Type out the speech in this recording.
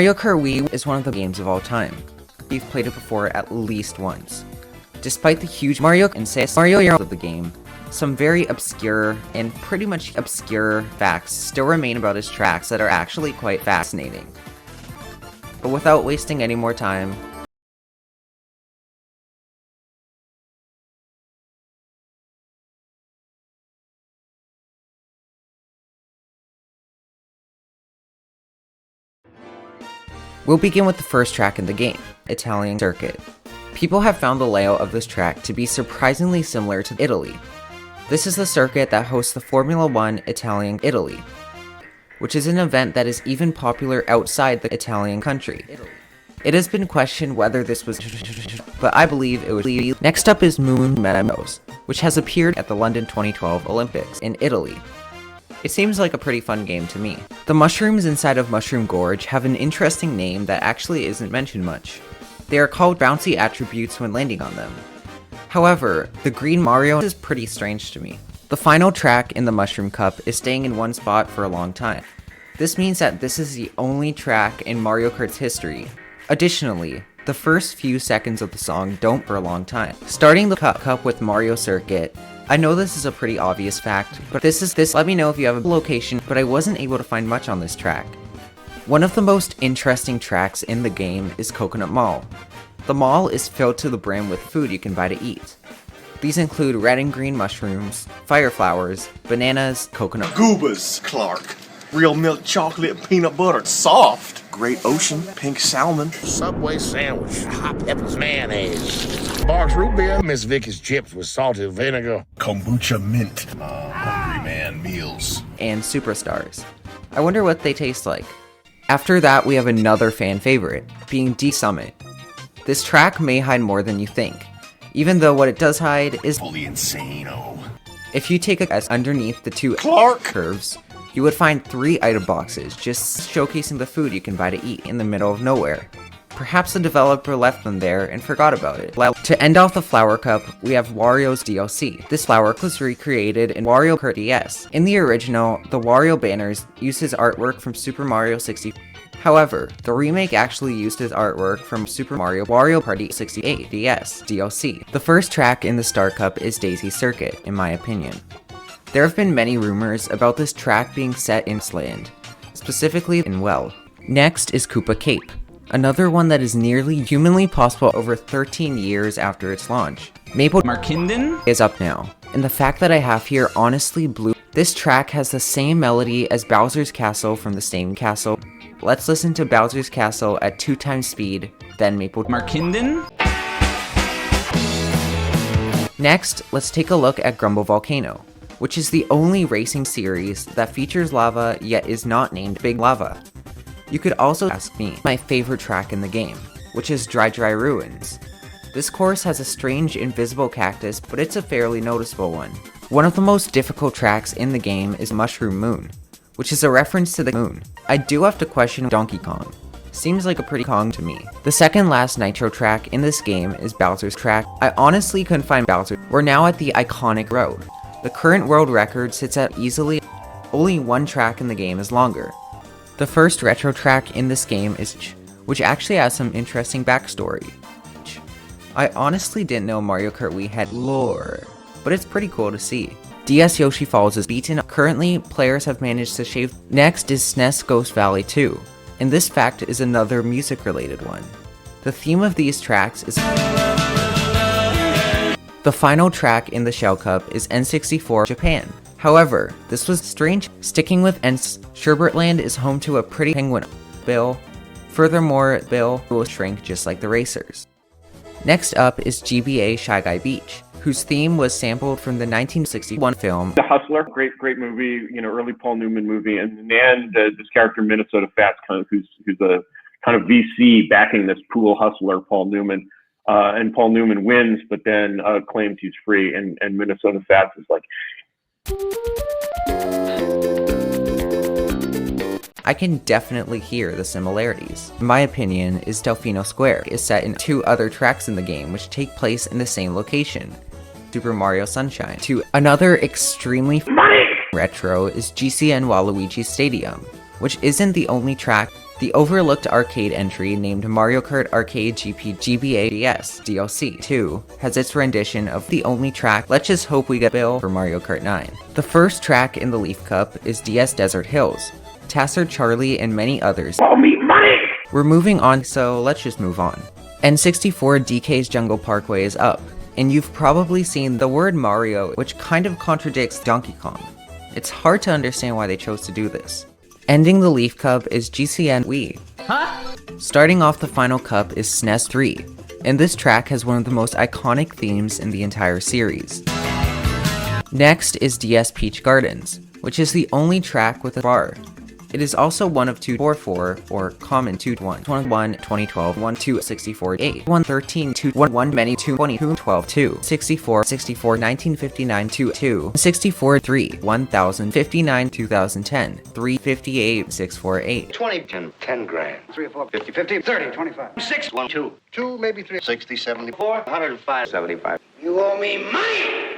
Mario Kart Wii is one of the games of all time. We've played it before at least once. Despite the huge Mario of the game, some very obscure and pretty much obscure facts still remain about his tracks that are actually quite fascinating. But without wasting any more time, we'll begin with the first track in the game, Italian Circuit. People have found the layout of this track to be surprisingly similar to Italy. This is the circuit that hosts the Formula 1 Italian Italy, which is an event that is even popular outside the Italian country. It has been questioned whether this was but I believe it was. Next up is Mencius, which has appeared at the London 2012 Olympics in Italy. It seems like a pretty fun game to me. The mushrooms inside of Mushroom Gorge have an interesting name that actually isn't mentioned much. They are called bouncy attributes when landing on them. However, the green Mario is pretty strange to me. The final track in the Mushroom Cup is staying in one spot for a long time. This means that this is the only track in Mario Kart's history. Additionally, the first few seconds of the song don't for a long time. Starting the cup with Mario Circuit, I know this is a pretty obvious fact, but let me know if you have a location, but I wasn't able to find much on this track. One of the most interesting tracks in the game is Coconut Mall. The mall is filled to the brim with food you can buy to eat. These include red and green mushrooms, fire flowers, bananas, coconut goobas, Clark. Real milk chocolate, peanut butter, soft. Great Ocean, pink salmon. Subway sandwich, hot peppers, mayonnaise. Barks root beer, Miss Vicky's chips with salted vinegar. Kombucha mint. Hungry man meals. and superstars. I wonder what they taste like. After that, we have another fan favorite, being D Summit. This track may hide more than you think, even though what it does hide is fully insane-o. If you take a guess underneath the two Clark curves, you would find 3 item boxes just showcasing the food you can buy to eat in the middle of nowhere. Perhaps the developer left them there and forgot about it. To end off the Flower Cup, we have Wario's DLC. This flower was recreated in Wario Kart DS. In the original, the Wario banners used his artwork from Super Mario 64. However, the remake actually used his artwork from Super Mario Party 68 DS DLC. The first track in the Star Cup is Daisy Circuit, in my opinion. There have been many rumors about this track being set in Iceland, specifically in Well. Next is Koopa Cape, another one that is nearly humanly possible over 13 years after its launch. Markindon is up now, and the fact that I have here honestly blew. This track has the same melody as Bowser's Castle from the same castle. Let's listen to Bowser's Castle at 2 times speed, then Markindon. Next, let's take a look at Grumble Volcano, which is the only racing series that features lava yet is not named Big Lava. You could also ask me my favorite track in the game, which is Dry Dry Ruins. This course has a strange invisible cactus, but it's a fairly noticeable one. One of the most difficult tracks in the game is Mushroom Moon, which is a reference to the moon. I do have to question Donkey Kong. Seems like a pretty Kong to me. The second last Nitro track in this game is Bowser's track. I honestly couldn't find Bowser. We're now at the iconic road. The current world record sits at easily only 1 track in the game is longer. The first retro track in this game is which actually has some interesting backstory. I honestly didn't know Mario Kart Wii had lore, but it's pretty cool to see. DS Yoshi Falls is beaten. Currently, players have managed to shave. Next is SNES Ghost Valley 2, and this fact is another music-related one. The theme of these tracks is... The final track in the Shell Cup is N64 Japan. However, this was strange. Sticking with Sherbertland is home to a pretty penguin, Bill. Furthermore, Bill will shrink just like the racers. Next up is GBA Shy Guy Beach, whose theme was sampled from the 1961 film The Hustler. Great movie, early Paul Newman movie. And in the end, this character Minnesota Fats, who's a kind of VC backing this pool hustler, Paul Newman. And Paul Newman wins, but then claims he's free. And Minnesota Fats is like, I can definitely hear the similarities. In my opinion, is Delfino Square is set in 2 other tracks in the game which take place in the same location. Super Mario Sunshine. To another extremely retro is GCN Waluigi Stadium, which isn't the only track. The overlooked arcade entry named Mario Kart Arcade GP GBA DS DLC 2 has its rendition of the only track. Let's just hope we get Bill for Mario Kart 9. The first track in the Leaf Cup is DS Desert Hills, Tasser Charlie, and many others. Call me money! We're moving on, so let's just move on. N64 DK's Jungle Parkway is up, and you've probably seen the word Mario, which kind of contradicts Donkey Kong. It's hard to understand why they chose to do this. Ending the Leaf Cup is GCN Wii. Huh? Starting off the final cup is SNES 3, and this track has one of the most iconic themes in the entire series. Next is DS Peach Gardens, which is the only track with a bar. It is also one of 244, or common 2-1, 1, 2012, 1, 2, 64, 8, 1, 13, 2, 1, 1, many 2, 20, 2, 12, 2, 64, 64, 1959, 2, 2, 64, 3, 1000, 59, 2010, 3, 58, 648. 20, 10 grand. 3 or 4, 50, 50, 30, 25. 6, 1, 2. 2, maybe 3. 60, 74. 105, 75. You owe me money!